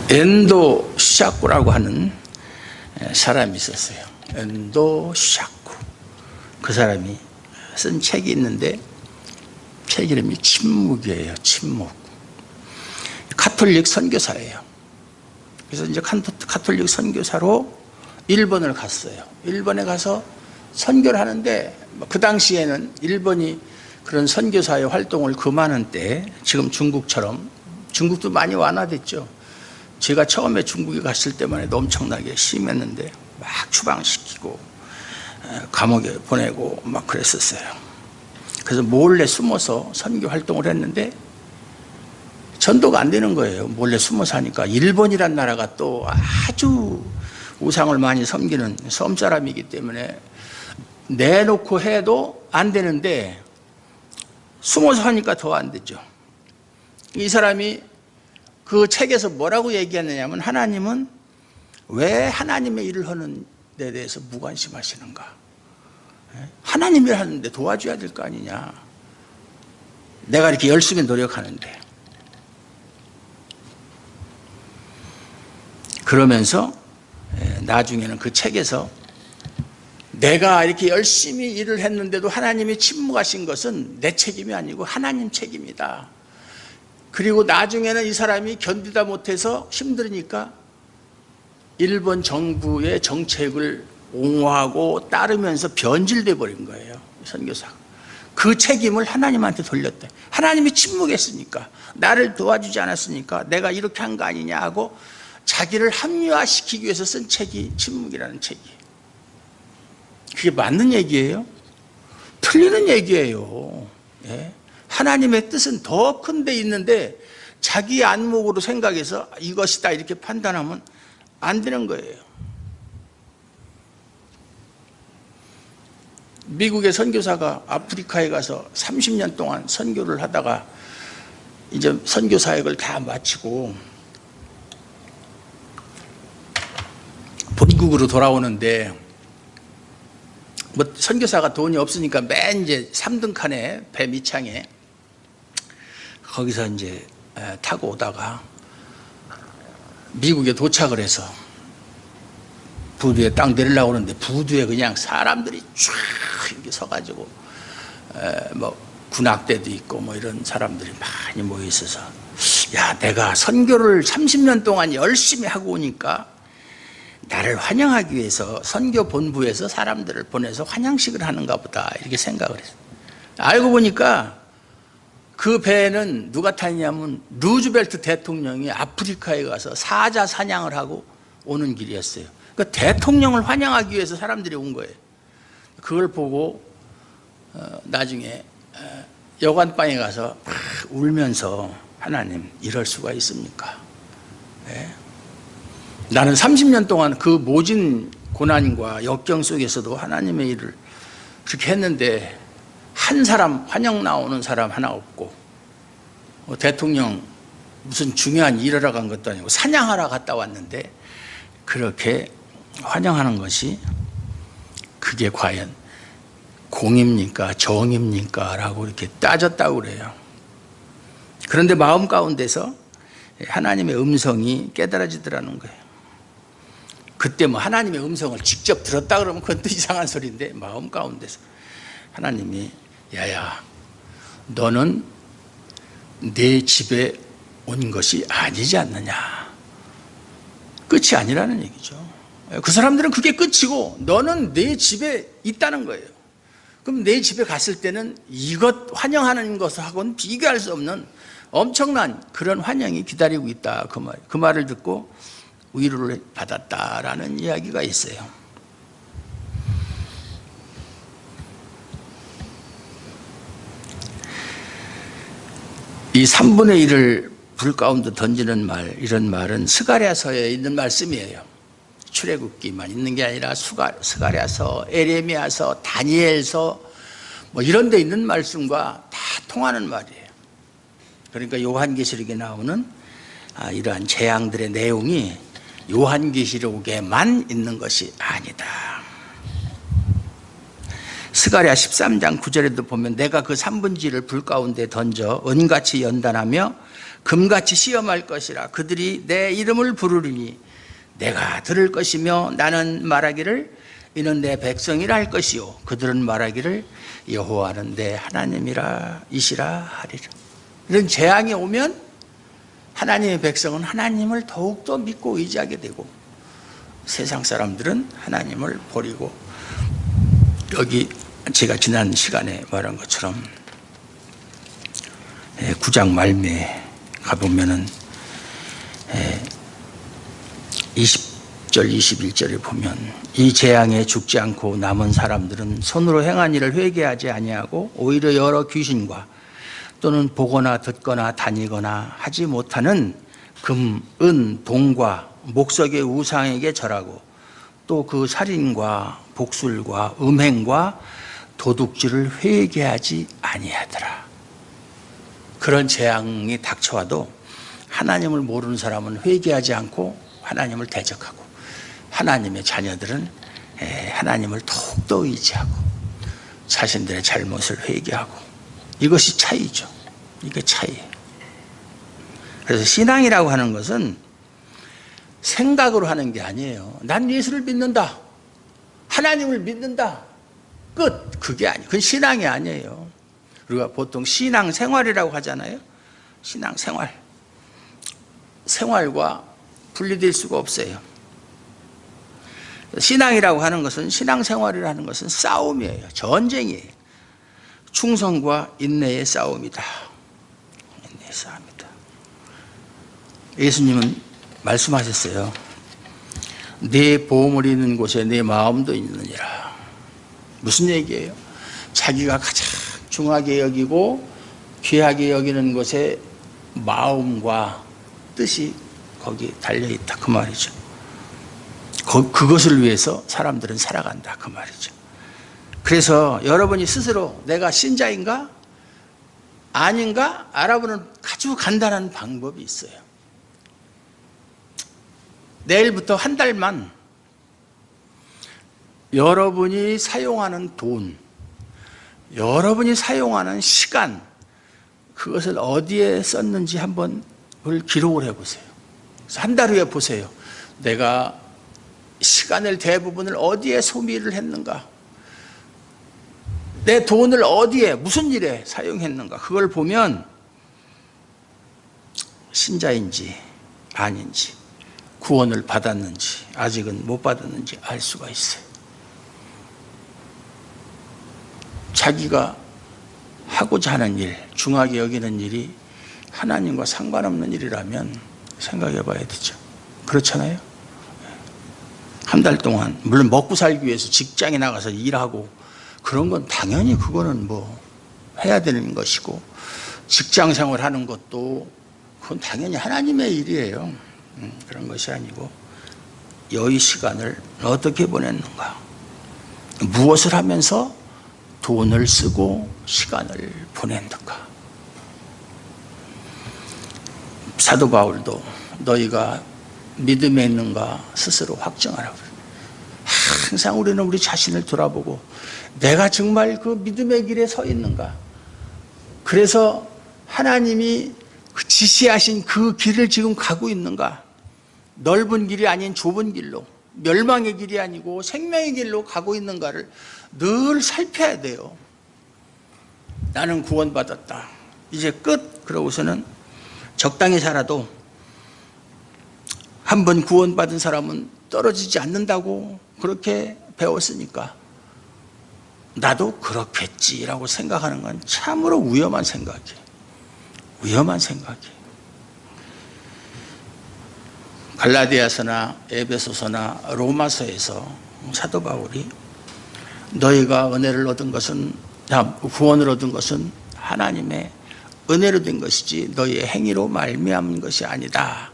엔도 샤쿠라고 하는 사람이 있었어요. 엔도 샤쿠. 그 사람이 쓴 책이 있는데 책 이름이 침묵이에요. 침묵. 카톨릭 선교사예요. 그래서 이제 카톨릭 선교사로 일본을 갔어요. 일본에 가서 선교를 하는데 그 당시에는 일본이 그런 선교사의 활동을 금하는 때, 지금 중국처럼, 중국도 많이 완화됐죠. 제가 처음에 중국에 갔을 때만 해도 엄청나게 심했는데 막 추방시키고 감옥에 보내고 막 그랬었어요. 그래서 몰래 숨어서 선교 활동을 했는데 전도가 안 되는 거예요. 몰래 숨어서 하니까. 일본이란 나라가 또 아주 우상을 많이 섬기는 섬사람이기 때문에 내놓고 해도 안 되는데 숨어서 하니까 더 안 되죠. 이 사람이 그 책에서 뭐라고 얘기하느냐면, 하나님은 왜 하나님의 일을 하는 데 대해서 무관심하시는가? 하나님이 하는데 도와줘야 될 거 아니냐? 내가 이렇게 열심히 노력하는데. 그러면서 나중에는 그 책에서 내가 이렇게 열심히 일을 했는데도 하나님이 침묵하신 것은 내 책임이 아니고 하나님 책임이다. 그리고 나중에는 이 사람이 견디다 못해서 힘들으니까 일본 정부의 정책을 옹호하고 따르면서 변질돼 버린 거예요. 선교사가. 그 책임을 하나님한테 돌렸대. 하나님이 침묵했으니까, 나를 도와주지 않았으니까 내가 이렇게 한 거 아니냐 하고 자기를 합리화시키기 위해서 쓴 책이 침묵이라는 책이에요. 그게 맞는 얘기예요? 틀리는 얘기예요. 예? 하나님의 뜻은 더 큰 데 있는데 자기 안목으로 생각해서 이것이다 이렇게 판단하면 안 되는 거예요. 미국의 선교사가 아프리카에 가서 30년 동안 선교를 하다가 이제 선교 사역을 다 마치고 본국으로 돌아오는데, 뭐 선교사가 돈이 없으니까 맨 이제 3등 칸에 배 밑창에 거기서 이제 타고 오다가 미국에 도착을 해서 부두에 딱 내리려고 하는데 부두에 그냥 사람들이 쫙 이렇게 서가지고 뭐 군악대도 있고 뭐 이런 사람들이 많이 모여 있어서, 야, 내가 선교를 30년 동안 열심히 하고 오니까 나를 환영하기 위해서 선교 본부에서 사람들을 보내서 환영식을 하는가 보다 이렇게 생각을 했어요. 알고 보니까 그 배에는 누가 탔냐면 루즈벨트 대통령이 아프리카에 가서 사자 사냥을 하고 오는 길이었어요. 그러니까 대통령을 환영하기 위해서 사람들이 온 거예요. 그걸 보고 나중에 여관방에 가서 막 울면서, 하나님, 이럴 수가 있습니까? 네? 나는 30년 동안 그 모진 고난과 역경 속에서도 하나님의 일을 그렇게 했는데 한 사람, 환영 나오는 사람 하나 없고, 대통령 무슨 중요한 일하러 간 것도 아니고 사냥하러 갔다 왔는데 그렇게 환영하는 것이 그게 과연 공입니까 정입니까 라고 이렇게 따졌다고 그래요. 그런데 마음 가운데서 하나님의 음성이 깨달아지더라는 거예요. 그때 뭐 하나님의 음성을 직접 들었다 그러면 그건 또 이상한 소리인데, 마음 가운데서 하나님이, 야야, 너는 내 집에 온 것이 아니지 않느냐. 끝이 아니라는 얘기죠. 그 사람들은 그게 끝이고 너는 내 집에 있다는 거예요. 그럼 내 집에 갔을 때는 이것 환영하는 것하고는 비교할 수 없는 엄청난 그런 환영이 기다리고 있다. 그 말을 듣고 위로를 받았다라는 이야기가 있어요. 이 3분의 1을 불 가운데 던지는 말, 이런 말은 스가랴서에 있는 말씀이에요. 출애굽기만 있는 게 아니라 스가랴서, 에레미야서, 다니엘서 뭐 이런 데 있는 말씀과 다 통하는 말이에요. 그러니까 요한계시록에 나오는 이러한 재앙들의 내용이 요한계시록에만 있는 것이 아니다. 스가랴 13장 9절에도 보면 내가 그 3분지를 불 가운데 던져 은같이 연단하며 금같이 시험할 것이라. 그들이 내 이름을 부르리니 내가 들을 것이며 나는 말하기를 이는 내 백성이라 할 것이요 그들은 말하기를 여호와는 내 하나님이라 이시라 하리라. 이런 재앙이 오면 하나님의 백성은 하나님을 더욱더 믿고 의지하게 되고, 세상 사람들은 하나님을 버리고, 여기 제가 지난 시간에 말한 것처럼 9장 말미에 가보면은 20절 21절에 보면 이 재앙에 죽지 않고 남은 사람들은 손으로 행한 일을 회개하지 아니하고 오히려 여러 귀신과 또는 보거나 듣거나 다니거나 하지 못하는 금, 은, 동과 목석의 우상에게 절하고 또 그 살인과 복술과 음행과 도둑질을 회개하지 아니하더라. 그런 재앙이 닥쳐와도 하나님을 모르는 사람은 회개하지 않고 하나님을 대적하고, 하나님의 자녀들은 하나님을 더욱더 의지하고 자신들의 잘못을 회개하고, 이것이 차이죠. 이게 차이예요. 그래서 신앙이라고 하는 것은 생각으로 하는 게 아니에요. 난 예수를 믿는다, 하나님을 믿는다, 끝. 그게 아니에요. 그건 신앙이 아니에요. 우리가 보통 신앙생활이라고 하잖아요. 신앙생활, 생활과 분리될 수가 없어요. 신앙이라고 하는 것은, 신앙생활이라는 것은 싸움이에요. 전쟁이에요. 충성과 인내의 싸움이다. 인내의 싸움이다. 예수님은 말씀하셨어요. 내 보물이 있는 곳에 내 마음도 있느니라. 무슨 얘기예요? 자기가 가장 중하게 여기고 귀하게 여기는 곳에 마음과 뜻이 거기 달려있다, 그 말이죠. 그것을 위해서 사람들은 살아간다, 그 말이죠. 그래서 여러분이 스스로 내가 신자인가 아닌가 알아보는 아주 간단한 방법이 있어요. 내일부터 한 달만 여러분이 사용하는 돈, 여러분이 사용하는 시간, 그것을 어디에 썼는지 한번 기록을 해보세요. 한 달 후에 보세요. 내가 시간을 대부분을 어디에 소비를 했는가, 내 돈을 어디에 무슨 일에 사용했는가, 그걸 보면 신자인지 아닌지, 구원을 받았는지 아직은 못 받았는지 알 수가 있어요. 자기가 하고자 하는 일, 중하게 여기는 일이 하나님과 상관없는 일이라면 생각해 봐야 되죠. 그렇잖아요. 한 달 동안 물론 먹고 살기 위해서 직장에 나가서 일하고 그런 건 당연히 그거는 뭐 해야 되는 것이고, 직장 생활하는 것도 그건 당연히 하나님의 일이에요. 그런 것이 아니고 여의 시간을 어떻게 보냈는가, 무엇을 하면서 돈을 쓰고 시간을 보냈는가. 사도 바울도 너희가 믿음에 있는가 스스로 확정하라고. 항상 우리는 우리 자신을 돌아보고 내가 정말 그 믿음의 길에 서 있는가. 그래서 하나님이 지시하신 그 길을 지금 가고 있는가. 넓은 길이 아닌 좁은 길로, 멸망의 길이 아니고 생명의 길로 가고 있는가를 늘 살펴야 돼요. 나는 구원받았다, 이제 끝. 그러고서는 적당히 살아도 한 번 구원받은 사람은 떨어지지 않는다고 그렇게 배웠으니까 나도 그렇겠지라고 생각하는 건 참으로 위험한 생각이에요. 위험한 생각이에요. 갈라디아서나 에베소서나 로마서에서 사도 바울이 너희가 은혜를 얻은 것은, 구원을 얻은 것은 하나님의 은혜로 된 것이지 너희의 행위로 말미암은 것이 아니다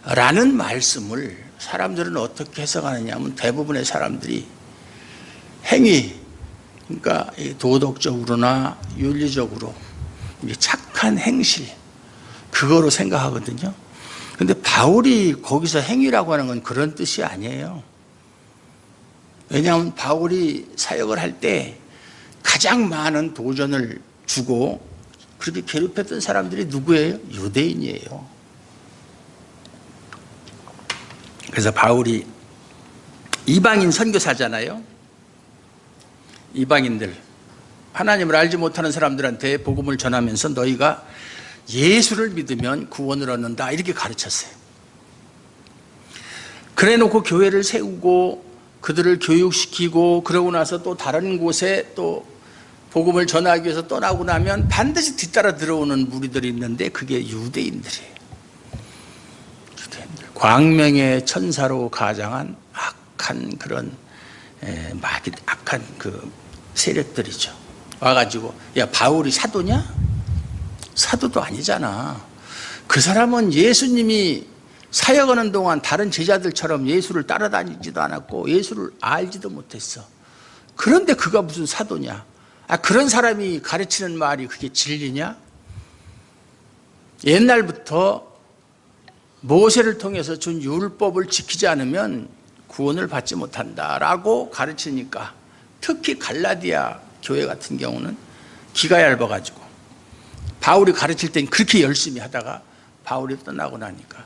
라는 말씀을 사람들은 어떻게 해석하느냐 하면, 대부분의 사람들이 행위, 그러니까 도덕적으로나 윤리적으로 착한 행실, 그거로 생각하거든요. 근데 바울이 거기서 행위라고 하는 건 그런 뜻이 아니에요. 왜냐하면 바울이 사역을 할 때 가장 많은 도전을 주고 그렇게 괴롭혔던 사람들이 누구예요? 유대인이에요. 그래서 바울이 이방인 선교사잖아요. 이방인들, 하나님을 알지 못하는 사람들한테 복음을 전하면서 너희가 예수를 믿으면 구원을 얻는다, 이렇게 가르쳤어요. 그래 놓고 교회를 세우고 그들을 교육시키고 그러고 나서 또 다른 곳에 또 복음을 전하기 위해서 떠나고 나면 반드시 뒤따라 들어오는 무리들이 있는데 그게 유대인들이에요. 유대인들, 광명의 천사로 가장한 악한 그런 악한 그 세력들이죠. 와가지고 야, 바울이 사도냐? 사도도 아니잖아. 그 사람은 예수님이 사역하는 동안 다른 제자들처럼 예수를 따라다니지도 않았고 예수를 알지도 못했어. 그런데 그가 무슨 사도냐? 그런 사람이 가르치는 말이 그게 진리냐? 옛날부터 모세를 통해서 준 율법을 지키지 않으면 구원을 받지 못한다라고 가르치니까, 특히 갈라디아 교회 같은 경우는 기가 얇아가지고 바울이 가르칠 땐 그렇게 열심히 하다가 바울이 떠나고 나니까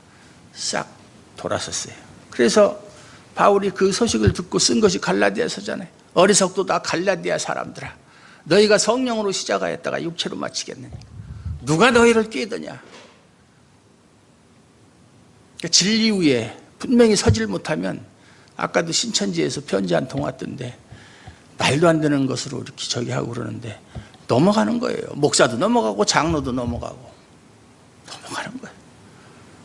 싹 돌아섰어요. 그래서 바울이 그 소식을 듣고 쓴 것이 갈라디아서잖아요. 어리석도다 갈라디아 사람들아, 너희가 성령으로 시작하였다가 육체로 마치겠느냐? 누가 너희를 꾀더냐? 그러니까 진리 위에 분명히 서질 못하면 아까도 신천지에서 편지 한 통 왔던데 말도 안 되는 것으로 이렇게 저기 하고 그러는데 넘어가는 거예요. 목사도 넘어가고 장로도 넘어가고 넘어가는 거예요.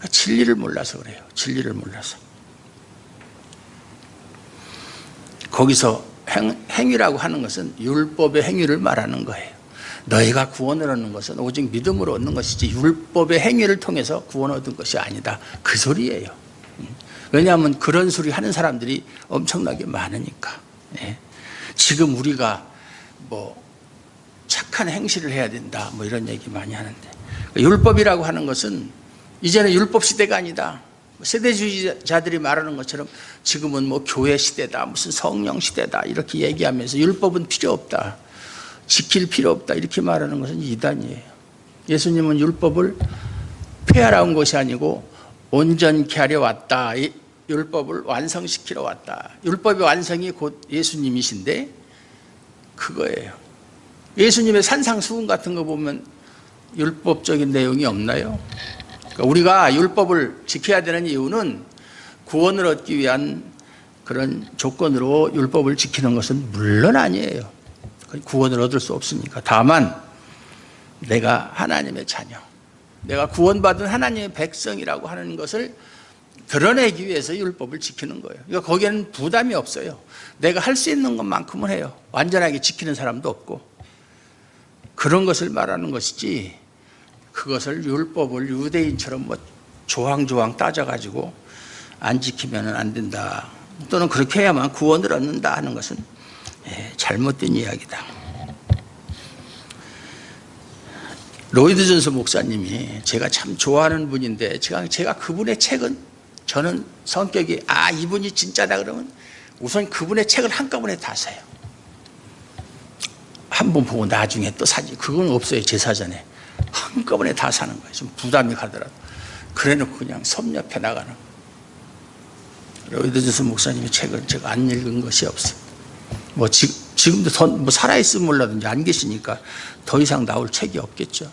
진리를 몰라서 그래요. 진리를 몰라서. 거기서 행위라고 하는 것은 율법의 행위를 말하는 거예요. 너희가 구원을 얻는 것은 오직 믿음으로 얻는 것이지 율법의 행위를 통해서 구원 얻은 것이 아니다. 그 소리예요. 왜냐하면 그런 소리 하는 사람들이 엄청나게 많으니까. 지금 우리가 뭐 착한 행실을 해야 된다 뭐 이런 얘기 많이 하는데, 율법이라고 하는 것은 이제는 율법 시대가 아니다. 세대주의자들이 말하는 것처럼 지금은 뭐 교회 시대다, 무슨 성령 시대다 이렇게 얘기하면서 율법은 필요 없다, 지킬 필요 없다 이렇게 말하는 것은 이단이에요. 예수님은 율법을 폐하러 온 것이 아니고 온전케 하려 왔다. 율법을 완성시키러 왔다. 율법의 완성이 곧 예수님이신데 그거예요. 예수님의 산상수훈 같은 거 보면 율법적인 내용이 없나요? 그러니까 우리가 율법을 지켜야 되는 이유는 구원을 얻기 위한 그런 조건으로 율법을 지키는 것은 물론 아니에요. 구원을 얻을 수 없으니까. 다만 내가 하나님의 자녀, 내가 구원받은 하나님의 백성이라고 하는 것을 드러내기 위해서 율법을 지키는 거예요. 그러니까 거기에는 부담이 없어요. 내가 할 수 있는 것만큼은 해요. 완전하게 지키는 사람도 없고. 그런 것을 말하는 것이지, 그것을 율법을 유대인처럼 뭐 조항조항 따져가지고 안 지키면 안 된다, 또는 그렇게 해야만 구원을 얻는다 하는 것은 잘못된 이야기다. 로이드 존스 목사님이 제가 참 좋아하는 분인데, 제가 그분의 책은, 저는 성격이 이분이 진짜다 그러면 우선 그분의 책을 한꺼번에 다 사요. 한 번 보고 나중에 또 사지, 그건 없어요. 제 사전에 한꺼번에 다 사는 거예요. 좀 부담이 가더라도. 그래놓고 그냥 섭렵해 나가는 거예요. 로이드 존스 목사님의 책은 제가 안 읽은 것이 없어요. 뭐 지금도 더 뭐 살아있으면 몰라든지 안 계시니까 더 이상 나올 책이 없겠죠.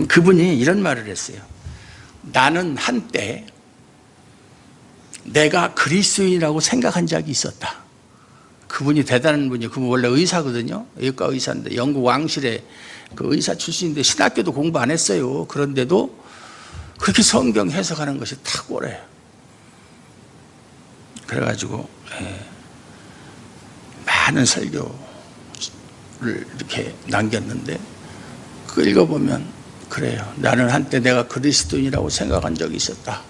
그분이 이런 말을 했어요. 나는 한때 내가 그리스도인이라고 생각한 적이 있었다. 그분이 대단한 분이에요. 그분 원래 의사거든요. 외과 의사인데 영국 왕실의 그 의사 출신인데 신학교도 공부 안 했어요. 그런데도 그렇게 성경 해석하는 것이 탁월해요. 그래가지고 많은 설교를 이렇게 남겼는데, 그거 읽어보면 그래요. 나는 한때 내가 그리스도인이라고 생각한 적이 있었다.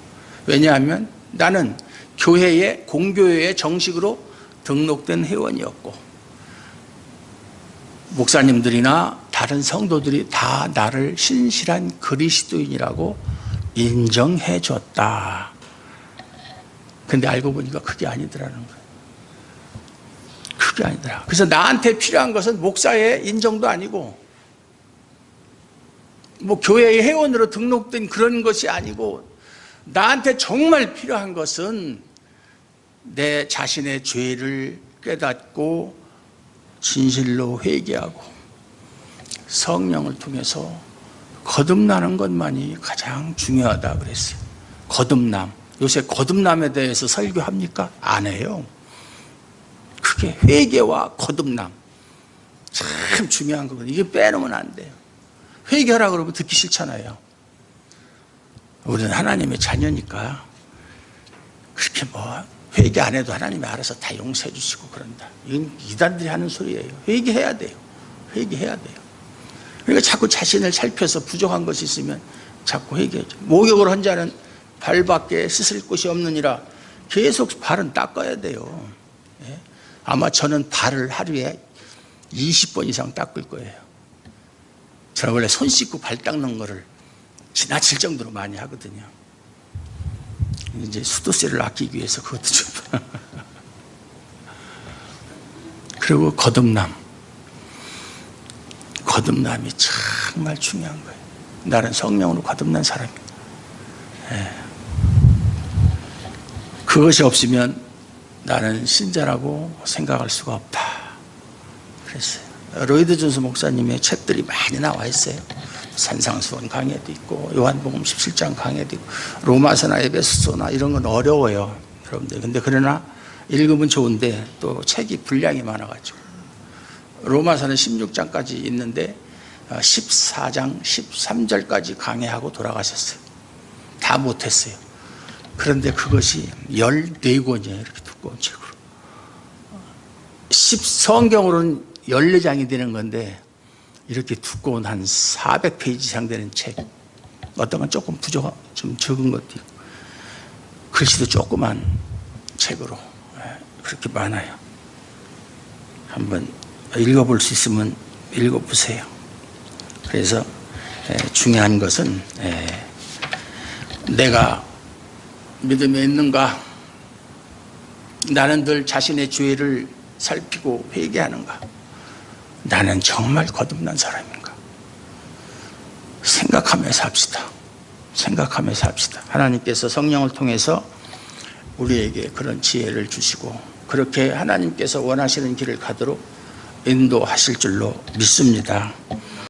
왜냐하면 나는 교회에, 공교회에 정식으로 등록된 회원이었고, 목사님들이나 다른 성도들이 다 나를 신실한 그리스도인이라고 인정해 줬다. 근데 알고 보니까 그게 아니더라는 거예요. 그게 아니더라. 그래서 나한테 필요한 것은 목사의 인정도 아니고, 뭐 교회의 회원으로 등록된 그런 것이 아니고, 나한테 정말 필요한 것은 내 자신의 죄를 깨닫고 진실로 회개하고 성령을 통해서 거듭나는 것만이 가장 중요하다 그랬어요. 거듭남. 요새 거듭남에 대해서 설교합니까? 안 해요. 그게 회개와 거듭남, 참 중요한 거거든요. 이게 빼놓으면 안 돼요. 회개하라 그러면 듣기 싫잖아요. 우리는 하나님의 자녀니까 그렇게 뭐 회개 안 해도 하나님이 알아서 다 용서해 주시고 그런다, 이건 이단들이 하는 소리예요. 회개해야 돼요. 회개해야 돼요. 그러니까 자꾸 자신을 살펴서 부족한 것이 있으면 자꾸 회개하죠. 목욕을 한 자는 발밖에 씻을 곳이 없느니라. 계속 발은 닦아야 돼요. 아마 저는 발을 하루에 20번 이상 닦을 거예요. 저는 원래 손 씻고 발 닦는 거를 지나칠 정도로 많이 하거든요. 이제 수도세를 아끼기 위해서 그것도 좀. 그리고 거듭남. 거듭남이 정말 중요한 거예요. 나는 성령으로 거듭난 사람이에요. 그것이 없으면 나는 신자라고 생각할 수가 없다 그랬어요. 로이드 존스 목사님의 책들이 많이 나와 있어요. 산상수훈 강해도 있고 요한복음 17장 강해도 있고 로마서나 에베소서나 이런 건 어려워요. 여러분들. 근데 그러나 읽으면 좋은데 또 책이 분량이 많아가지고 로마서는 16장까지 있는데 14장 13절까지 강해하고 돌아가셨어요. 다 못했어요. 그런데 그것이 14권이에요. 이렇게 두꺼운 책으로. 성경으로는 14장이 되는 건데 이렇게 두꺼운 한 400페이지 이상 되는 책. 어떤 건 조금 좀 적은 것도 있고 글씨도 조그만 책으로 그렇게 많아요. 한번 읽어볼 수 있으면 읽어보세요. 그래서 중요한 것은 내가 믿음에 있는가, 나는 늘 자신의 죄를 살피고 회개하는가, 나는 정말 거듭난 사람인가 생각하면서 합시다. 생각하면서 합시다. 하나님께서 성령을 통해서 우리에게 그런 지혜를 주시고 그렇게 하나님께서 원하시는 길을 가도록 인도하실 줄로 믿습니다.